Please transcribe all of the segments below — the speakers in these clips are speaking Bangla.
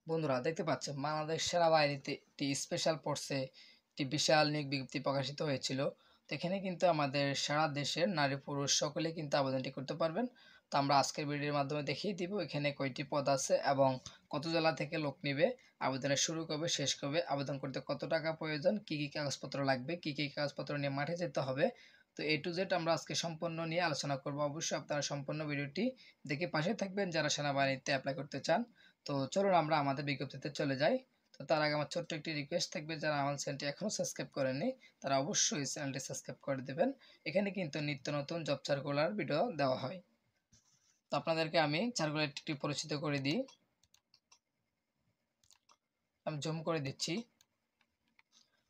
বন্ধুরা দেখতে পাচ্ছেন বাংলাদেশ সেনাবাহিনীতে একটি স্পেশাল ফোর্সে একটি বিশাল নিয়োগ বিজ্ঞপ্তি প্রকাশিত হয়েছিল। তো এখানে কিন্তু আমাদের সারা দেশের নারী পুরুষ সকলে কিন্তু আবেদনটি করতে পারবেন। তো আমরা আজকের ভিডিওর মাধ্যমে দেখিয়ে দিব এখানে কয়টি পদ আছে এবং কত জেলা থেকে লোক নেবে, আবেদনের শুরু কবে শেষ কবে, আবেদন করতে কত টাকা প্রয়োজন, কি কি কাগজপত্র লাগবে, কি কি কাগজপত্র নিয়ে মাঠে যেতে হবে। তো A to Z আমরা আজকে সম্পূর্ণ নিয়ে আলোচনা করব। অবশ্যই আপনারা সম্পূর্ণ ভিডিওটি দেখে পাশে থাকবেন যারা সেনাবাহিনীতে অ্যাপ্লাই করতে চান। তো চলুন আমরা আমাদের বিজ্ঞপ্তিতে চলে যাই। তো তার আগে আমার ছোট্ট একটি রিকোয়েস্ট থাকবে, যারা আমার চ্যানেলটি এখনও সাবস্ক্রাইব করেননি তারা অবশ্যই চ্যানেলটি সাবস্ক্রাইব করে দেবেন। এখানে কিন্তু নিত্য নতুন জব সার্কুলার ভিডিও দেওয়া হয়। তো আপনাদেরকে আমি সার্কুলারটি পরিচিত করে দিই। আমি জুম করে দিচ্ছি।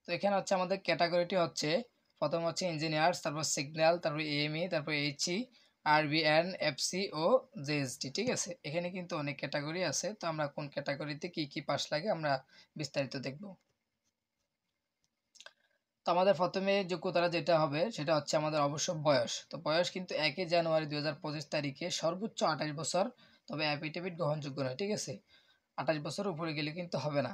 তো এখানে হচ্ছে আমাদের ক্যাটাগরিটি হচ্ছে, প্রথম হচ্ছে ইঞ্জিনিয়ার্স, তারপর সিগন্যাল, তারপর এএমই, তারপর এইচই, আরবিএন, এফসি ও জেএসডি। ঠিক আছে, এখানে কিন্তু অনেক ক্যাটাগরি আছে। তো আমরা কোন ক্যাটাগরিতে কি কি পাস লাগে আমরা বিস্তারিত দেখব। তো আমাদের প্রথমে যোগ্যতাটা যেটা হবে সেটা হচ্ছে আমাদের অবশ্য বয়স। তো বয়স কিন্তু 1 জানুয়ারি 2025 তারিখে সর্বোচ্চ 28 বছর, তবে অ্যাফিডেভিট গ্রহণযোগ্য নয়। ঠিক আছে, 28 বছর উপরে গেলে কিন্তু হবে না।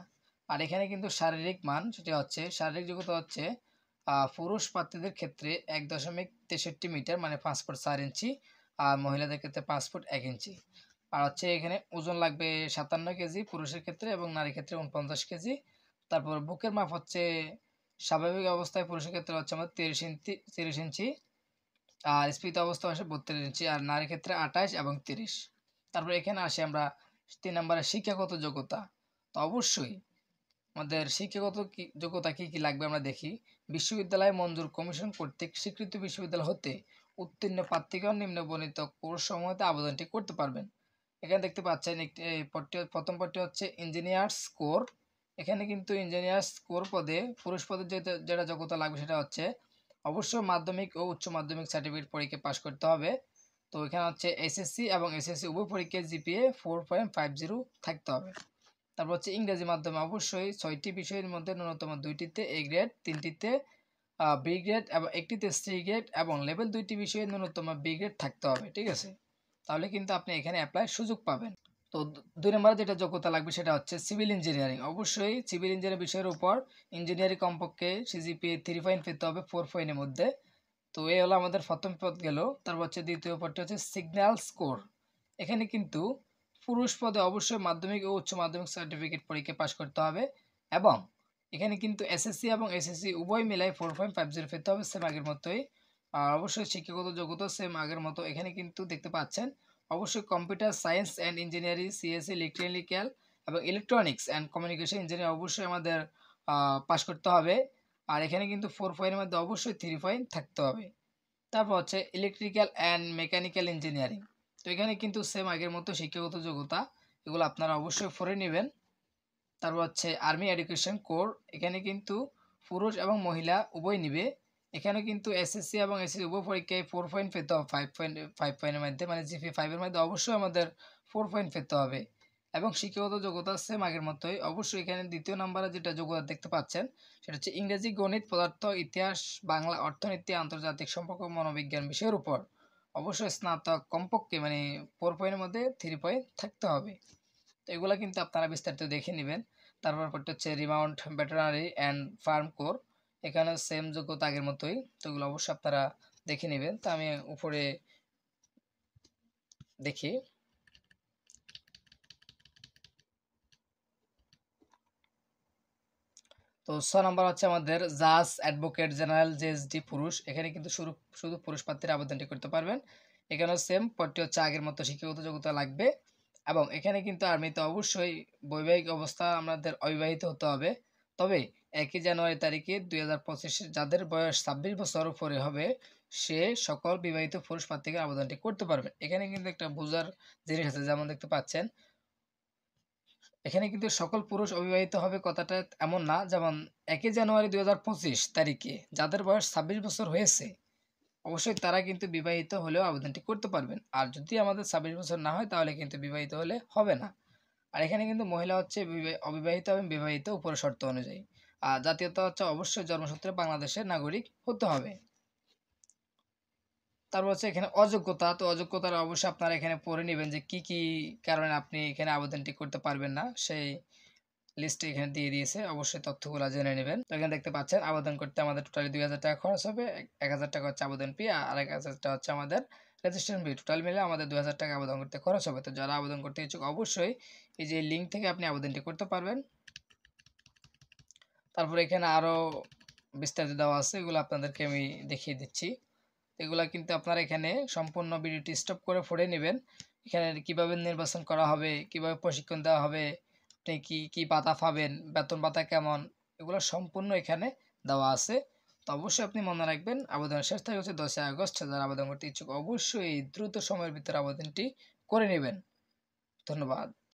আর এখানে কিন্তু শারীরিক মান, সেটা হচ্ছে শারীরিক যোগ্যতা হচ্ছে পুরুষ প্রার্থীদের ক্ষেত্রে 1.63 মিটার মানে 5 ফুট 4 ইঞ্চি, আর মহিলাদের ক্ষেত্রে 5 ফুট 1 ইঞ্চি। আর হচ্ছে এখানে ওজন লাগবে 57 কেজি পুরুষের ক্ষেত্রে এবং নারীর ক্ষেত্রে 49 কেজি। তারপর বুকের মাপ হচ্ছে স্বাভাবিক অবস্থায় পুরুষের ক্ষেত্রে হচ্ছে আমাদের 30 ইঞ্চি, আর স্ফীত অবস্থা হচ্ছে 32 ইঞ্চি, আর নারীর ক্ষেত্রে 28 এবং 30। তারপর এখানে আসি আমরা 3 নম্বরে শিক্ষাগত যোগ্যতা। তো অবশ্যই আমাদের শিক্ষাগত যোগ্যতা কি কি লাগবে আমরা দেখি। বিশ্ববিদ্যালয় মঞ্জুর কমিশন কর্তৃক স্বীকৃত বিশ্ববিদ্যালয় হতে উত্তীর্ণ প্রার্থীগণ নিম্নবর্ণিত কোর্স সমূহতে আবেদনটি করতে পারবেন। এখানে দেখতে পাচ্ছেন একটি প্রথম পদটি হচ্ছে ইঞ্জিনিয়ার্স কোর। এখানে কিন্তু ইঞ্জিনিয়ার্স কোর পদে পুরুষ পদে যেটা যোগ্যতা লাগবে সেটা হচ্ছে অবশ্যই মাধ্যমিক ও উচ্চ মাধ্যমিক সার্টিফিকেট পরীক্ষা পাশ করতে হবে। তো এখানে হচ্ছে এসএসসি এবং এসএসসি উভয় পরীক্ষায় জিপিএ 4.50 থাকতে হবে। তারপর হচ্ছে ইংরেজি মাধ্যমে অবশ্যই 6টি বিষয়ের মধ্যে ন্যূনতম 2টিতে এ গ্রেড, 3টিতে বি গ্রেড এবং একটিতে সি গ্রেড এবং লেভেল 2টি বিষয়ে ন্যূনতম বি গ্রেড থাকতে হবে। ঠিক আছে, তাহলে কিন্তু আপনি এখানে অ্যাপ্লাই সুযোগ পাবেন। তো 2 নম্বরে যেটা যোগ্যতা লাগবে সেটা হচ্ছে সিভিল ইঞ্জিনিয়ারিং। অবশ্যই সিভিল ইঞ্জিনিয়ারিং বিষয়ের উপর ইঞ্জিনিয়ারিং কমপক্ষে সিজিপিএ 3 পয়েন্ট পেতে হবে 4 পয়েন্টের মধ্যে। তো এই হলো আমাদের প্রথম পদ গেল। তারপর হচ্ছে দ্বিতীয় পদটি হচ্ছে সিগন্যাল স্কোর। এখানে কিন্তু পুরুষ পদে অবশ্যই মাধ্যমিক ও উচ্চ মাধ্যমিক সার্টিফিকেট পরীক্ষা পাশ করতে হবে এবং এখানে কিন্তু এসএসসি এবং এসএসসি উভয় মিলাই 4.50 পেতে হবে, সেম আগের মতোই। আর অবশ্যই শিক্ষাগত যোগ্যতা সেম আগের মতো। এখানে কিন্তু দেখতে পাচ্ছেন অবশ্যই computer science and engineering, CSC, electrical এবং ইলেকট্রনিক্স অ্যান্ড কমিউনিকেশন ইঞ্জিনিয়ারিং অবশ্যই আমাদের পাশ করতে হবে। আর এখানে কিন্তু 4 পয়েন্টের মধ্যে অবশ্যই 3 পয়েন্ট থাকতে হবে। তারপর হচ্ছে ইলেকট্রিক্যাল অ্যান্ড মেকানিক্যাল ইঞ্জিনিয়ারিং। তো এখানে কিন্তু সেম আগের মতো শিক্ষাগত যোগ্যতা, এগুলো আপনারা অবশ্যই পড়ে নেবেন। তারপর হচ্ছে আর্মি এডুকেশন কোর। এখানে কিন্তু পুরুষ এবং মহিলা উভয় নিবে। এখানে কিন্তু এসএসসি এবং এসএসসি উভয় পরীক্ষায় 4 পয়েন্ট পেতে হবে, 5 পয়েন্টের মধ্যে মানে জিপি 5 এর মধ্যে অবশ্যই আমাদের 4 পয়েন্ট পেতে হবে। এবং শিক্ষাগত যোগ্যতা সেম আগের মতোই। অবশ্যই এখানে দ্বিতীয় নম্বরে যেটা যোগ্যতা দেখতে পাচ্ছেন সেটা হচ্ছে ইংরেজি, গণিত, পদার্থ, ইতিহাস, বাংলা, অর্থনীতি, আন্তর্জাতিক সম্পর্ক, মনোবিজ্ঞান বিষয়ের উপর অবশ্যই স্নাতক কমপক্ষে মানে 4 পয়েন্টের মধ্যে 3 পয়েন্ট থাকতে হবে। তো এগুলো কিন্তু আপনারা বিস্তারিত দেখে নেবেন। তারপর পরটা হচ্ছে remount veterinary and farm core. এখানে সেম যোগ্যতা আগের মতোই। তো এগুলো অবশ্যই আপনারা দেখে নেবেন। তো আমি উপরে দেখি। তো 6 নম্বর হচ্ছে আমাদের জাজ অ্যাডভোকেট জেনারেল জেএসডি পুরুষ। এখানে কিন্তু শুধু শুধু পুরুষ প্রার্থীরা আবেদনটি করতে পারবেন। এখানেও সেম পদটি হচ্ছে আগের মতো শিক্ষাগত যোগ্যতা লাগবে এবং এখানে কিন্তু আর্মিতে অবশ্যই বৈবাহিক অবস্থা আমাদের অবিবাহিত হতে হবে। তবে 1 জানুয়ারি তারিখে 2025 যাদের বয়স 26 বছর উপরে হবে সে সকল বিবাহিত পুরুষ প্রার্থীকে আবেদনটি করতে পারবে। এখানে কিন্তু একটা বোঝার জিনিস আছে, যেমন দেখতে পাচ্ছেন এখানে কিন্তু সকল পুরুষ অবিবাহিত হবে কথাটা এমন না। যেমন 1 জানুয়ারি 2025 তারিখে যাদের বয়স 26 বছর হয়েছে অবশ্যই তারা কিন্তু বিবাহিত হলেও আবেদনটি করতে পারবেন। আর যদি আমাদের 26 বছর না হয় তাহলে কিন্তু বিবাহিত হলে হবে না। আর এখানে কিন্তু মহিলা হচ্ছে অবিবাহিত এবং বিবাহিত উপর শর্ত অনুযায়ী। আর জাতীয়তা হচ্ছে অবশ্যই জন্মসূত্রে বাংলাদেশের নাগরিক হতে হবে। তারপর হচ্ছে এখানে অযোগ্যতা, তো অযোগ্যতার অবশ্যই আপনারা এখানে পড়ে নেবেন যে কি কি কারণে আপনি এখানে আবেদনটি করতে পারবেন না, সেই লিস্টে এখানে দিয়ে দিয়েছে, অবশ্যই তথ্যগুলো জেনে নেবেন। তো এখানে দেখতে পাচ্ছেন আবেদন করতে আমাদের টোটালি 2000 টাকা খরচ হবে, 1000 টাকা হচ্ছে আবেদন ফি আর 1000 টাকা হচ্ছে আমাদের রেজিস্ট্রেশন ফি, টোটাল মিলে আমাদের 2000 টাকা আবেদন করতে খরচ হবে। তো যারা আবেদন করতে ইচ্ছুক অবশ্যই এই যে লিঙ্ক থেকে আপনি আবেদনটি করতে পারবেন। তারপরে এখানে আরও বিস্তারিত দেওয়া আছে, এগুলো আপনাদেরকে আমি দেখিয়ে দিচ্ছি। এগুলা কিন্তু আপনারা এখানে সম্পূর্ণ ভিডিওটি স্টপ করে পড়ে নেবেন। এখানে কিভাবে নির্বাচন করা হবে, কিভাবে প্রশিক্ষণ দেওয়া হবে, আপনি কি কি ভাতা পাবেন, বেতন ভাতা কেমন, এগুলো সম্পূর্ণ এখানে দেওয়া আছে। তো অবশ্যই আপনি মনে রাখবেন আবেদনের শেষ তারিখ হচ্ছে 10 আগস্ট। যারা আবেদন করতে ইচ্ছুক অবশ্যই দ্রুত সময়ের ভিতরে আবেদনটি করে নেবেন। ধন্যবাদ।